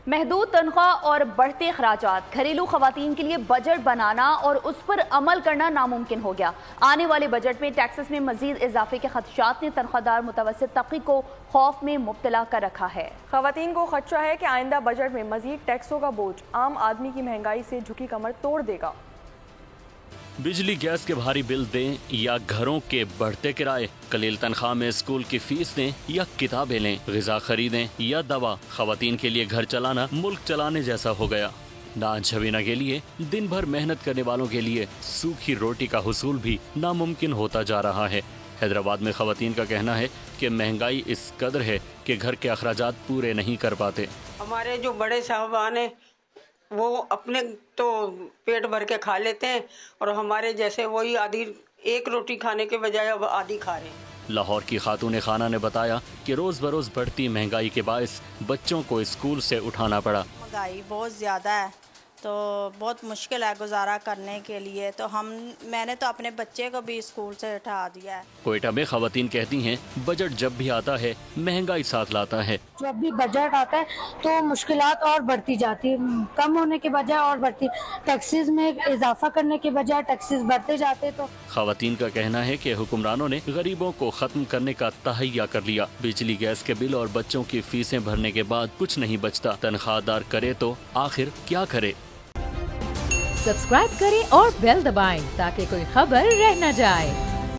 محدود تنخواہ اور بڑھتے اخراجات، گھریلو خواتین کے لیے بجٹ بنانا اور اس پر عمل کرنا ناممکن ہو گیا۔ آنے والے بجٹ میں ٹیکسز میں مزید اضافے کے خدشات نے تنخواہ دار متوسط طبقے کو خوف میں مبتلا کر رکھا ہے۔ خواتین کو خدشہ ہے کہ آئندہ بجٹ میں مزید ٹیکسوں کا بوجھ عام آدمی کی مہنگائی سے جھکی کمر توڑ دے گا۔ بجلی گیس کے بھاری بل دیں یا گھروں کے بڑھتے کرائے، قلیل تنخواہ میں اسکول کی فیس دیں یا کتابیں لیں، غذا خریدیں یا دوا، خواتین کے لیے گھر چلانا ملک چلانے جیسا ہو گیا۔ نان شبینہ کے لیے دن بھر محنت کرنے والوں کے لیے سوکھی روٹی کا حصول بھی ناممکن ہوتا جا رہا ہے۔ حیدرآباد میں خواتین کا کہنا ہے کہ مہنگائی اس قدر ہے کہ گھر کے اخراجات پورے نہیں کر پاتے۔ ہمارے جو بڑے صاحبان ہیں وہ اپنے تو پیٹ بھر کے کھا لیتے ہیں اور ہمارے جیسے وہی آدھی ایک روٹی کھانے کے بجائے اب آدھی کھا رہے ہیں۔ لاہور کی خاتون خانہ نے بتایا کہ روز بروز بڑھتی مہنگائی کے باعث بچوں کو اسکول سے اٹھانا پڑا۔ مہنگائی بہت زیادہ ہے تو بہت مشکل ہے گزارا کرنے کے لیے، تو میں نے تو اپنے بچے کو بھی اسکول سے اٹھا دیا ہے۔ کوئٹہ میں خواتین کہتی ہیں بجٹ جب بھی آتا ہے مہنگائی ساتھ لاتا ہے۔ جب بھی بجٹ آتا ہے تو مشکلات اور بڑھتی جاتی، کم ہونے کے بجائے اور بڑھتی، ٹیکسز میں اضافہ کرنے کے بجائے ٹیکسز بڑھتے جاتے۔ تو خواتین کا کہنا ہے کہ حکمرانوں نے غریبوں کو ختم کرنے کا تہیہ کر لیا۔ بجلی گیس کے بل اور بچوں کی فیسیں بھرنے کے بعد کچھ نہیں بچتا۔ تنخواہ دار کرے تو آخر کیا کرے؟ سبسکرائب کریں اور بیل دبائیں تاکہ کوئی خبر رہ نہ جائے۔